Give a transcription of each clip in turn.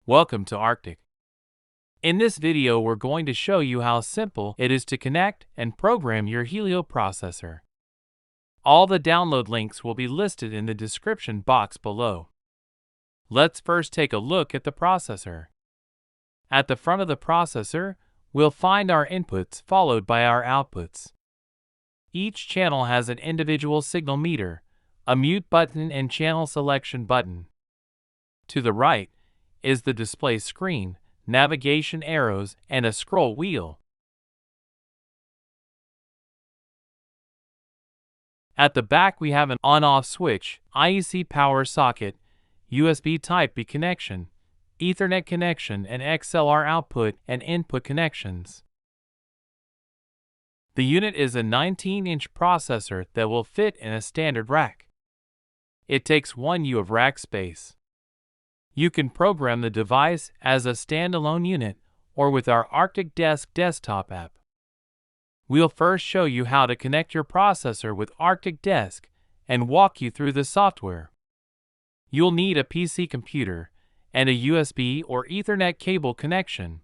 Welcome to Arctic. In this video, we're going to show you how simple it is to connect and program your Helio processor. All the download links will be listed in the description box below. Let's first take a look at the processor. At the front of the processor, we'll find our inputs followed by our outputs. Each channel has an individual signal meter, a mute button and channel selection button. To the right is the display screen, navigation arrows, and a scroll wheel. At the back we have an on-off switch, IEC power socket, USB Type-B connection, Ethernet connection, and XLR output and input connections. The unit is a 19-inch processor that will fit in a standard rack. It takes 1 U of rack space. You can program the device as a standalone unit or with our Arctic Desk desktop app. We'll first show you how to connect your processor with Arctic Desk and walk you through the software. You'll need a PC computer and a USB or Ethernet cable connection.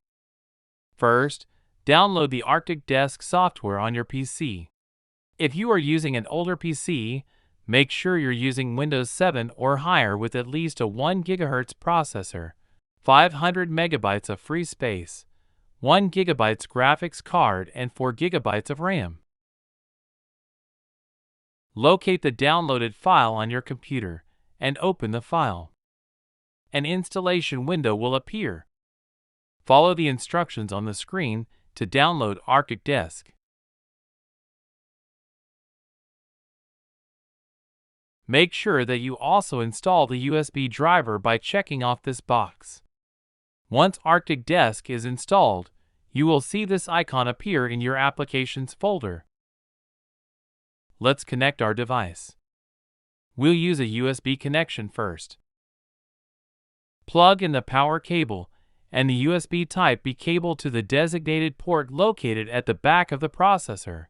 First, download the Arctic Desk software on your PC. If you are using an older PC, make sure you're using Windows 7 or higher with at least a 1 GHz processor, 500 MB of free space, 1 GB graphics card, and 4 GB of RAM. Locate the downloaded file on your computer and open the file. An installation window will appear. Follow the instructions on the screen to download Arctic Desk. Make sure that you also install the USB driver by checking off this box. Once Arctic Desk is installed, you will see this icon appear in your Applications folder. Let's connect our device. We'll use a USB connection first. Plug in the power cable and the USB Type-B cable to the designated port located at the back of the processor.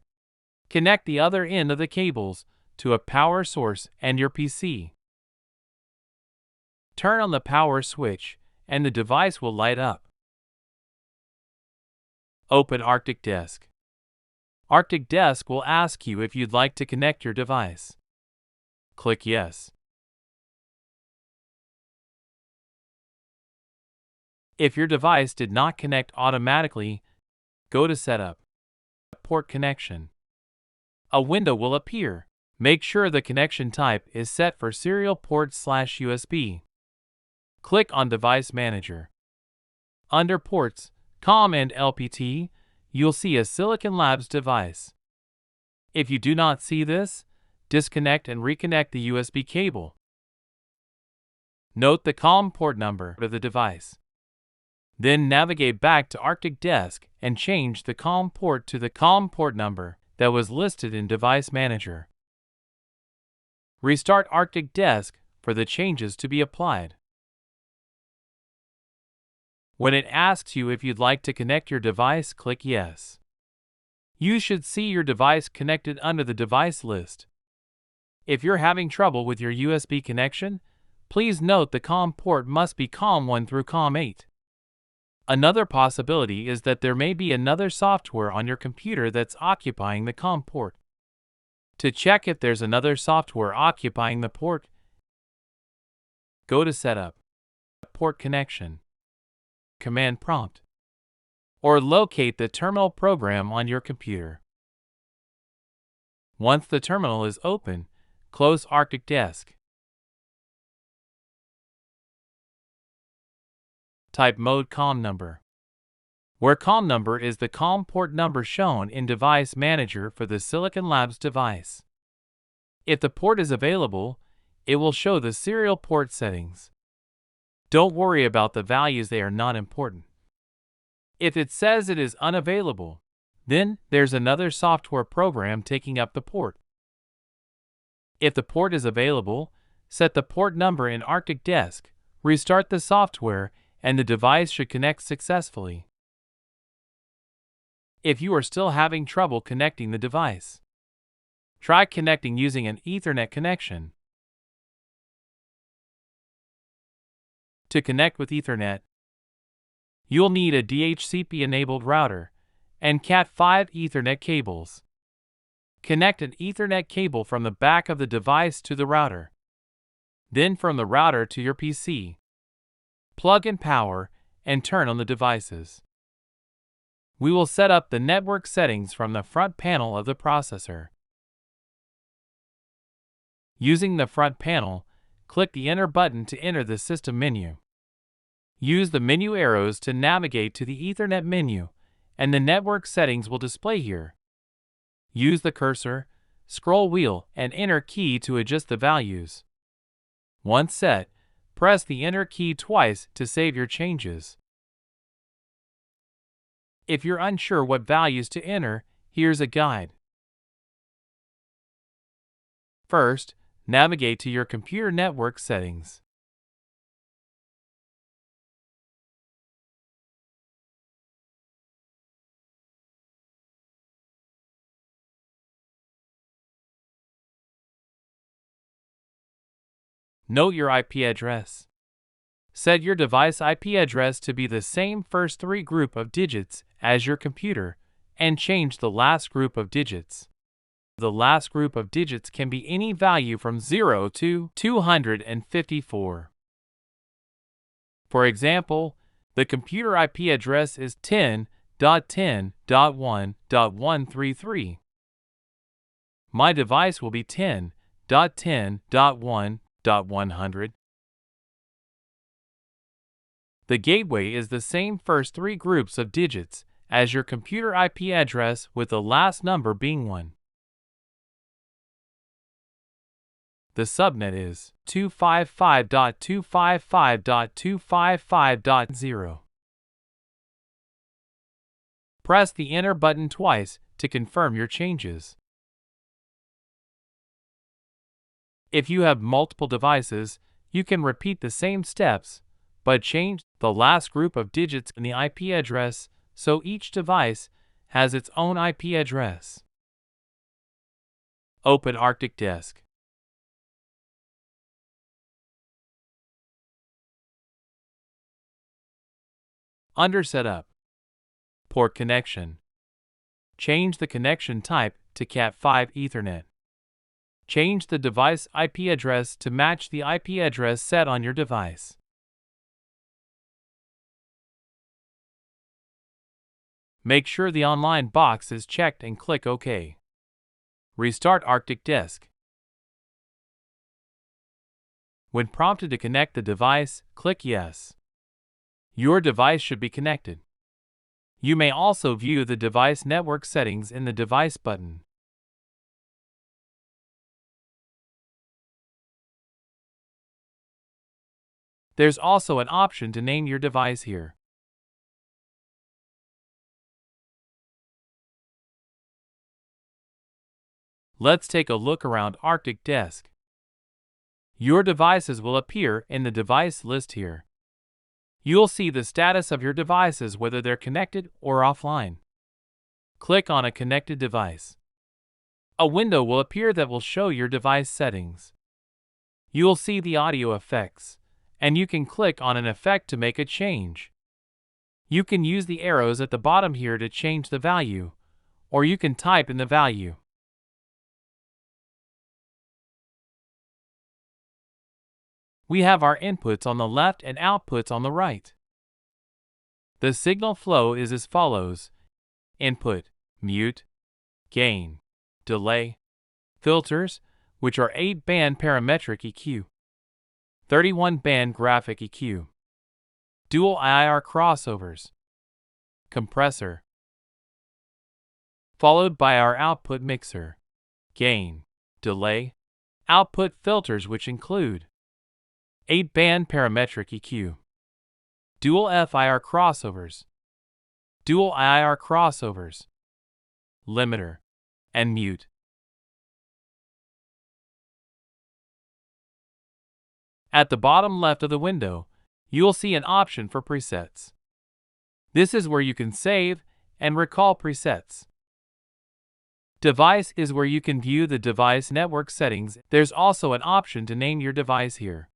Connect the other end of the cables to a power source and your PC. Turn on the power switch and the device will light up. Open Arctic Desk. Arctic Desk will ask you if you'd like to connect your device. Click Yes. If your device did not connect automatically, go to Setup. Port Connection. A window will appear. Make sure the connection type is set for serial port/USB. Click on Device Manager. Under Ports, COM and LPT, you'll see a Silicon Labs device. If you do not see this, disconnect and reconnect the USB cable. Note the COM port number of the device. Then navigate back to Arctic Desk and change the COM port to the COM port number that was listed in Device Manager. Restart Arctic Desk for the changes to be applied. When it asks you if you'd like to connect your device, click Yes. You should see your device connected under the device list. If you're having trouble with your USB connection, please note the COM port must be COM1 through COM8. Another possibility is that there may be another software on your computer that's occupying the COM port. To check if there's another software occupying the port, go to Setup, Port Connection, Command Prompt, or locate the terminal program on your computer. Once the terminal is open, close Arctic Desk. Type mode COM number, where COM number is the COM port number shown in Device Manager for the Silicon Labs device. If the port is available, it will show the serial port settings. Don't worry about the values, they are not important. If it says it is unavailable, then there's another software program taking up the port. If the port is available, set the port number in Arctic Desk, restart the software, and the device should connect successfully. If you are still having trouble connecting the device, Try connecting using an Ethernet connection. To connect with Ethernet, you'll need a DHCP-enabled router and Cat5 Ethernet cables. Connect an Ethernet cable from the back of the device to the router, then from the router to your PC. Plug in power and turn on the devices. We will set up the network settings from the front panel of the processor. Using the front panel, click the Enter button to enter the system menu. Use the menu arrows to navigate to the Ethernet menu, and the network settings will display here. Use the cursor, scroll wheel, and Enter key to adjust the values. Once set, press the Enter key twice to save your changes. If you're unsure what values to enter, here's a guide. First, navigate to your computer network settings. Note your IP address. Set your device IP address to be the same first three group of digits as your computer, and change the last group of digits. The last group of digits can be any value from 0 to 254. For example, the computer IP address is 10.10.1.133. My device will be 10.10.1.100. The gateway is the same first three groups of digits as your computer IP address, with the last number being 1. The subnet is 255.255.255.0. Press the Enter button twice to confirm your changes. If you have multiple devices, you can repeat the same steps, but change the last group of digits in the IP address so each device has its own IP address. Open Arctic Disk. Under Setup, Port Connection. Change the connection type to Cat5 Ethernet. Change the device IP address to match the IP address set on your device. Make sure the online box is checked and click OK. Restart Arctic Disk. When prompted to connect the device, click Yes. Your device should be connected. You may also view the device network settings in the Device button. There's also an option to name your device here. Let's take a look around Arctic Disk. Your devices will appear in the device list here. You'll see the status of your devices, whether they're connected or offline. Click on a connected device. A window will appear that will show your device settings. You'll see the audio effects, and you can click on an effect to make a change. You can use the arrows at the bottom here to change the value, or you can type in the value. We have our inputs on the left and outputs on the right. The signal flow is as follows: input, mute, gain, delay, filters, which are 8-band parametric EQ, 31-band graphic EQ, dual IR crossovers, compressor, followed by our output mixer, gain, delay, output filters, which include 8-band parametric EQ, dual FIR crossovers, dual IR crossovers, limiter, and mute. At the bottom left of the window, you'll see an option for presets. This is where you can save and recall presets. Device is where you can view the device network settings. There's also an option to name your device here.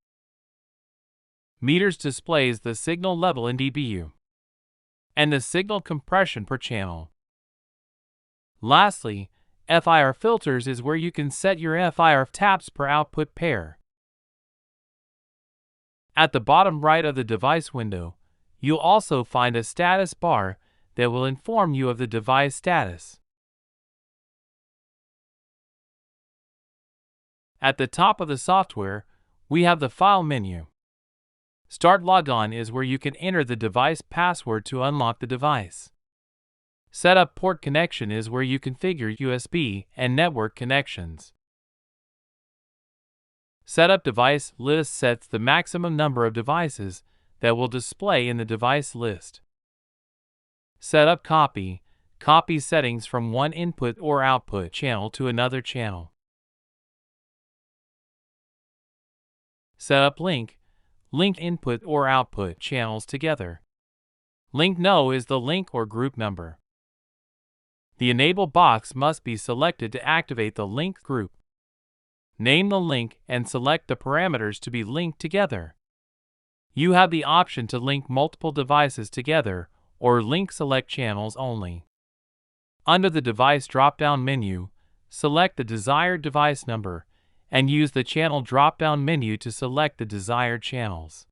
Meters displays the signal level in dBu and the signal compression per channel. Lastly, FIR filters is where you can set your FIR taps per output pair. At the bottom right of the device window, you'll also find a status bar that will inform you of the device status. At the top of the software, we have the File menu. Start Logon is where you can enter the device password to unlock the device. Set up port connection is where you configure USB and network connections. Setup device list sets the maximum number of devices that will display in the device list. Setup copy settings from one input or output channel to another channel. Setup link input or output channels together. Link no is the link or group number. The enable box must be selected to activate the link group. Name the link and select the parameters to be linked together. You have the option to link multiple devices together or link select channels only. Under the device drop-down menu, select the desired device number and use the channel drop-down menu to select the desired channels.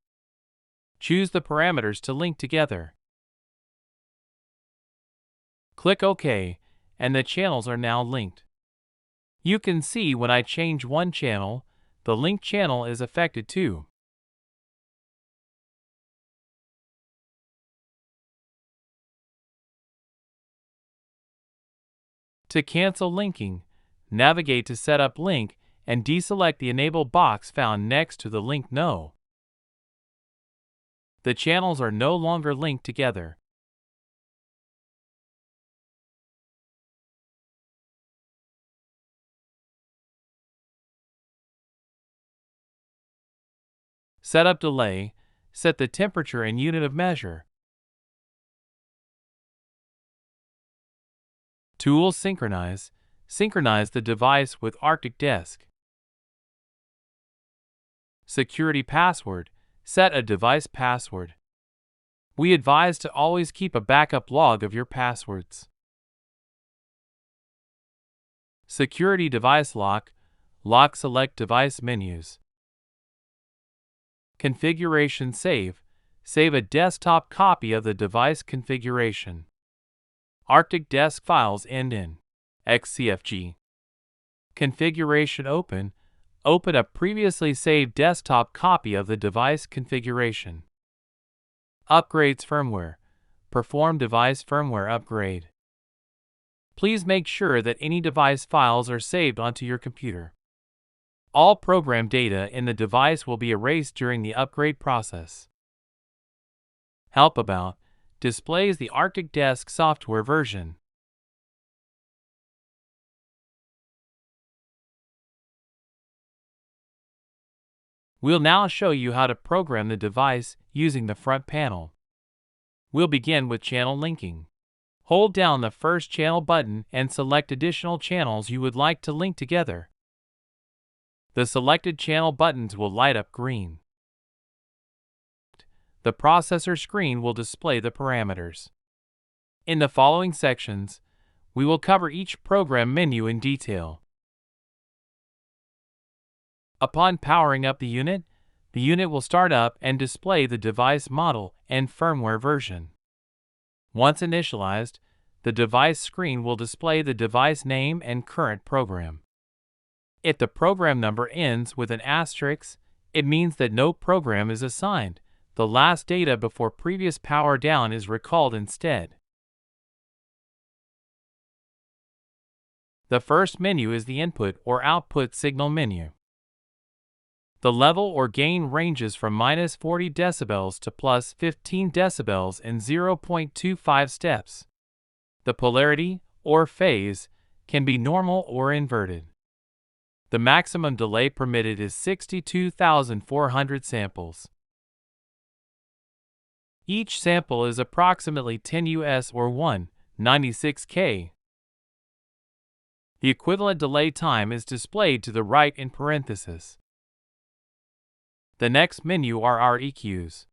Choose the parameters to link together. Click OK, and the channels are now linked. You can see when I change one channel, the linked channel is affected too. To cancel linking, navigate to Setup Link and deselect the Enable box found next to the link No. The channels are no longer linked together. Setup delay, set the temperature and unit of measure. Tools synchronize the device with Arctic Disk. Security password, set a device password. We advise to always keep a backup log of your passwords. Security device lock select device menus. Configuration save a desktop copy of the device configuration. Arctic Disk files end in XCFG. Configuration open a previously saved desktop copy of the device configuration. Upgrades firmware, perform device firmware upgrade. Please make sure that any device files are saved onto your computer. All program data in the device will be erased during the upgrade process. Help About displays the Arctic Disk software version. We'll now show you how to program the device using the front panel. We'll begin with channel linking. Hold down the first channel button and select additional channels you would like to link together. The selected channel buttons will light up green. The processor screen will display the parameters. In the following sections, we will cover each program menu in detail. Upon powering up the unit will start up and display the device model and firmware version. Once initialized, the device screen will display the device name and current program. If the program number ends with an asterisk, it means that no program is assigned. The last data before previous power down is recalled instead. The first menu is the input or output signal menu. The level or gain ranges from -40 decibels to +15 decibels in 0.25 steps. The polarity, or phase, can be normal or inverted. The maximum delay permitted is 62,400 samples. Each sample is approximately 10 US or 1.96 K. The equivalent delay time is displayed to the right in parentheses. The next menu are our EQs.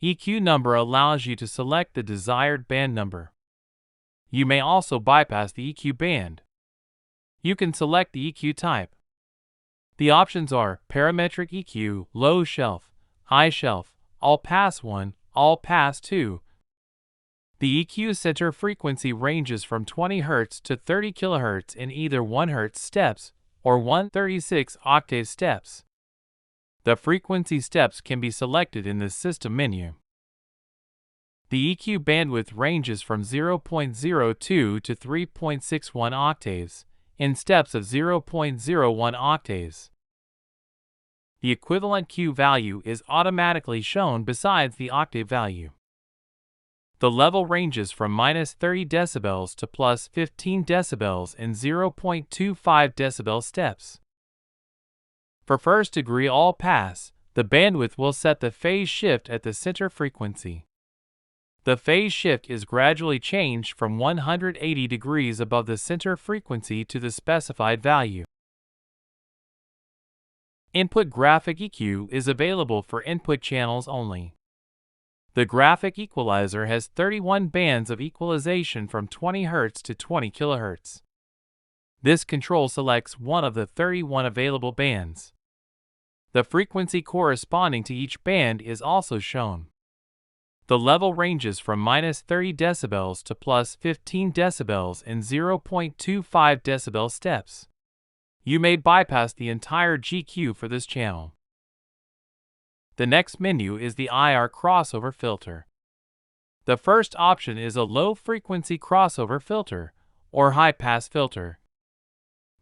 EQ number allows you to select the desired band number. You may also bypass the EQ band. You can select the EQ type. The options are parametric EQ, low shelf, high shelf, all pass 1, all pass 2. The EQ center frequency ranges from 20 Hz to 30 kHz in either 1 Hz steps or 136 octave steps. The frequency steps can be selected in the System menu. The EQ bandwidth ranges from 0.02 to 3.61 octaves, in steps of 0.01 octaves. The equivalent Q value is automatically shown besides the octave value. The level ranges from -30 decibels to +15 decibels in 0.25 decibel steps. For first degree all pass, the bandwidth will set the phase shift at the center frequency. The phase shift is gradually changed from 180 degrees above the center frequency to the specified value. Input graphic EQ is available for input channels only. The graphic equalizer has 31 bands of equalization from 20 Hz to 20 kHz. This control selects one of the 31 available bands. The frequency corresponding to each band is also shown. The level ranges from -30 decibels to +15 decibels in 0.25 decibel steps. You may bypass the entire GQ for this channel. The next menu is the IR crossover filter. The first option is a low-frequency crossover filter, or high-pass filter.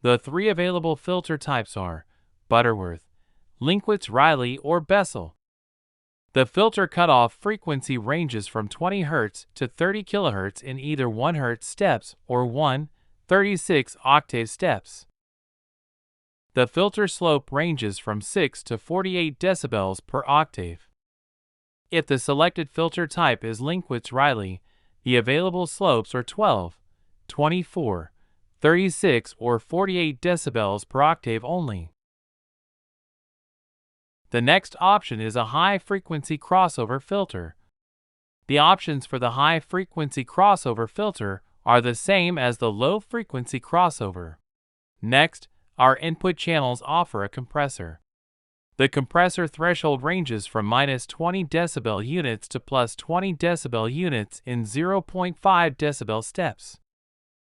The three available filter types are Butterworth, Linkwitz-Riley, or Bessel. The filter cutoff frequency ranges from 20 Hz to 30 kHz in either 1 Hz steps or 136 octave steps. The filter slope ranges from 6 to 48 decibels per octave. If the selected filter type is Linkwitz-Riley, the available slopes are 12, 24, 36, or 48 decibels per octave only. The next option is a high-frequency crossover filter. The options for the high-frequency crossover filter are the same as the low-frequency crossover. Next, our input channels offer a compressor. The compressor threshold ranges from -20 decibel units to +20 decibel units in 0.5 decibel steps.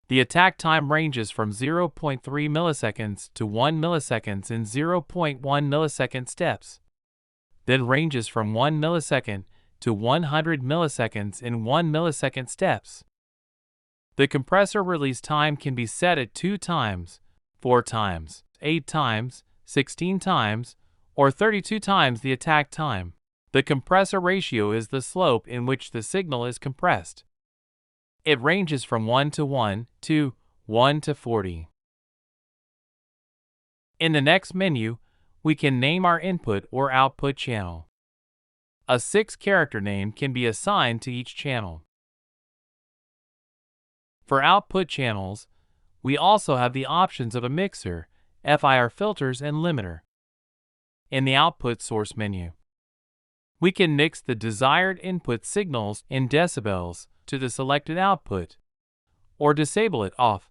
The attack time ranges from 0.3 milliseconds to 1 milliseconds in 0.1 millisecond steps, then ranges from 1 millisecond to 100 milliseconds in 1 millisecond steps. The compressor release time can be set at 2 times, 4 times, 8 times, 16 times, or 32 times the attack time. The compressor ratio is the slope in which the signal is compressed. It ranges from 1 to 1 to 1 to 40. In the next menu, we can name our input or output channel. A 6-character name can be assigned to each channel. For output channels, we also have the options of a mixer, FIR filters, and limiter. In the output source menu, we can mix the desired input signals in decibels to the selected output, or disable it off.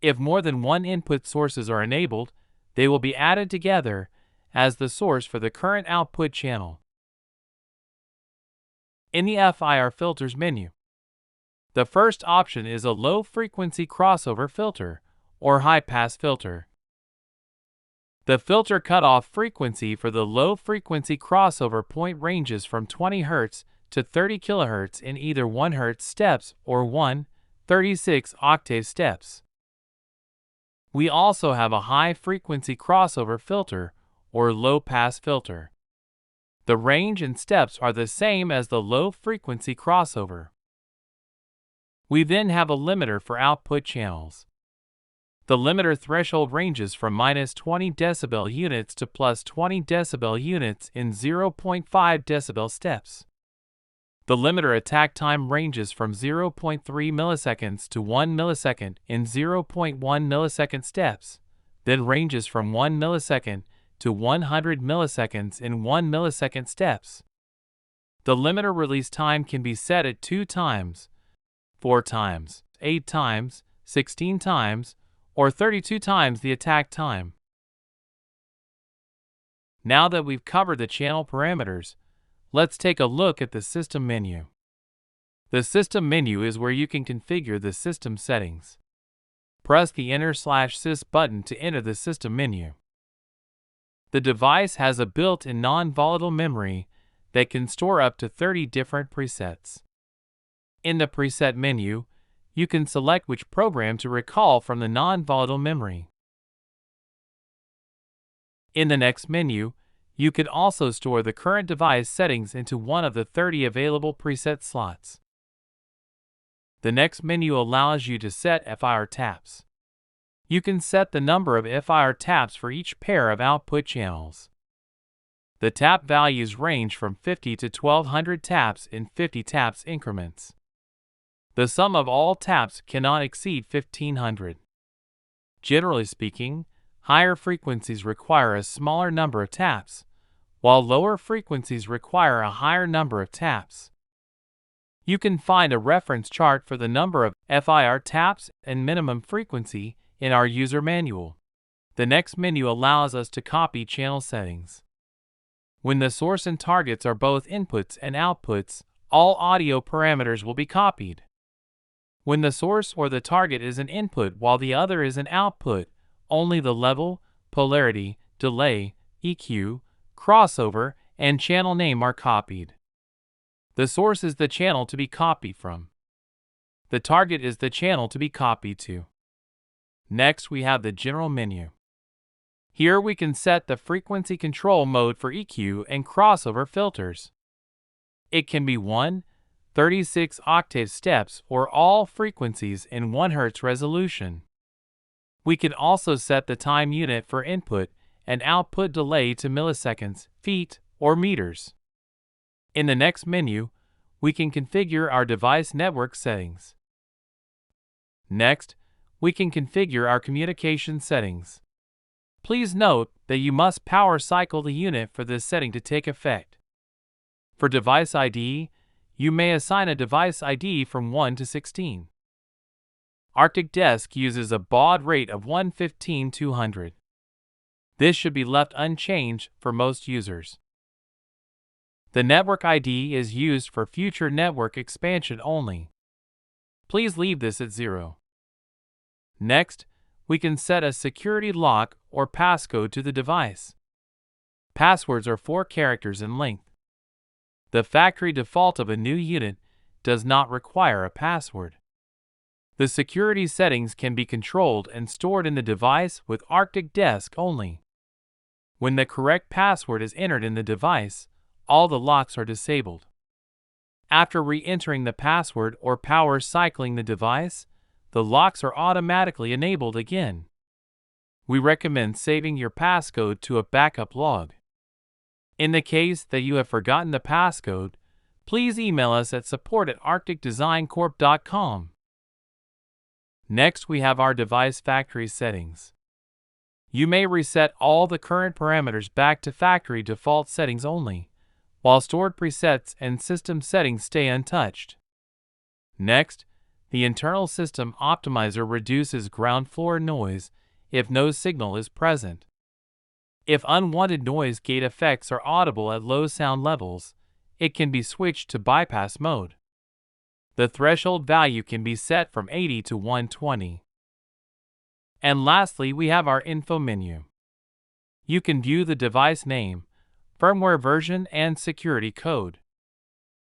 If more than one input sources are enabled, they will be added together as the source for the current output channel. In the FIR filters menu, the first option is a low-frequency crossover filter, or high-pass filter. The filter cutoff frequency for the low-frequency crossover point ranges from 20 Hz to 30 kHz in either 1 Hz steps or 136 octave steps. We also have a high-frequency crossover filter, or low-pass filter. The range and steps are the same as the low-frequency crossover. We then have a limiter for output channels. The limiter threshold ranges from -20 decibel units to +20 decibel units in 0.5 decibel steps. The limiter attack time ranges from 0.3 milliseconds to 1 millisecond in 0.1 millisecond steps, then ranges from 1 millisecond to 100 milliseconds in 1 millisecond steps. The limiter release time can be set at 2 times, 4 times, 8 times, 16 times, or 32 times the attack time. Now that we've covered the channel parameters, let's take a look at the System menu. The System menu is where you can configure the system settings. Press the Enter/Sys button to enter the System menu. The device has a built-in non-volatile memory that can store up to 30 different presets. In the Preset menu, you can select which program to recall from the non-volatile memory. In the next menu, you can also store the current device settings into one of the 30 available preset slots. The next menu allows you to set FIR taps. You can set the number of FIR taps for each pair of output channels. The tap values range from 50 to 1200 taps in 50 taps increments. The sum of all taps cannot exceed 1500. Generally speaking, higher frequencies require a smaller number of taps, while lower frequencies require a higher number of taps. You can find a reference chart for the number of FIR taps and minimum frequency in our user manual. The next menu allows us to copy channel settings. When the source and targets are both inputs and outputs, all audio parameters will be copied. When the source or the target is an input while the other is an output, only the level, polarity, delay, EQ, crossover, and channel name are copied. The source is the channel to be copied from. The target is the channel to be copied to. Next, we have the General menu. Here we can set the frequency control mode for EQ and crossover filters. It can be 1, 36 octave steps or all frequencies in 1 Hz resolution. We can also set the time unit for input and output delay to milliseconds, feet, or meters. In the next menu, we can configure our device network settings. Next, we can configure our communication settings. Please note that you must power cycle the unit for this setting to take effect. For device ID, you may assign a device ID from 1 to 16. Arctic Desk uses a baud rate of 115/200. This should be left unchanged for most users. The network ID is used for future network expansion only. Please leave this at 0. Next, we can set a security lock or passcode to the device. Passwords are 4 characters in length. The factory default of a new unit does not require a password. The security settings can be controlled and stored in the device with Arctic Desk only. When the correct password is entered in the device, all the locks are disabled. After re-entering the password or power cycling the device, the locks are automatically enabled again. We recommend saving your passcode to a backup log. In the case that you have forgotten the passcode, please email us at support@arcticdesigncorp.com. Next, we have our device factory settings. You may reset all the current parameters back to factory default settings only, while stored presets and system settings stay untouched. Next, the internal system optimizer reduces ground floor noise if no signal is present. If unwanted noise gate effects are audible at low sound levels, it can be switched to bypass mode. The threshold value can be set from 80 to 120. And lastly, we have our info menu. You can view the device name, firmware version, and security code.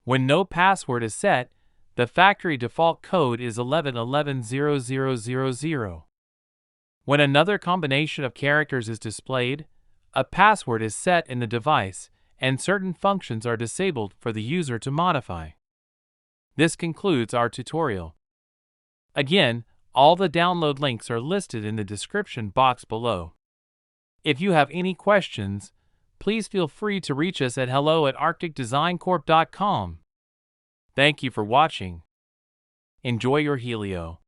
When no password is set, the factory default code is 11110000. When another combination of characters is displayed, a password is set in the device, and certain functions are disabled for the user to modify. This concludes our tutorial. Again, all the download links are listed in the description box below. If you have any questions, please feel free to reach us at hello@arcticdesigncorp.com. Thank you for watching. Enjoy your Helio.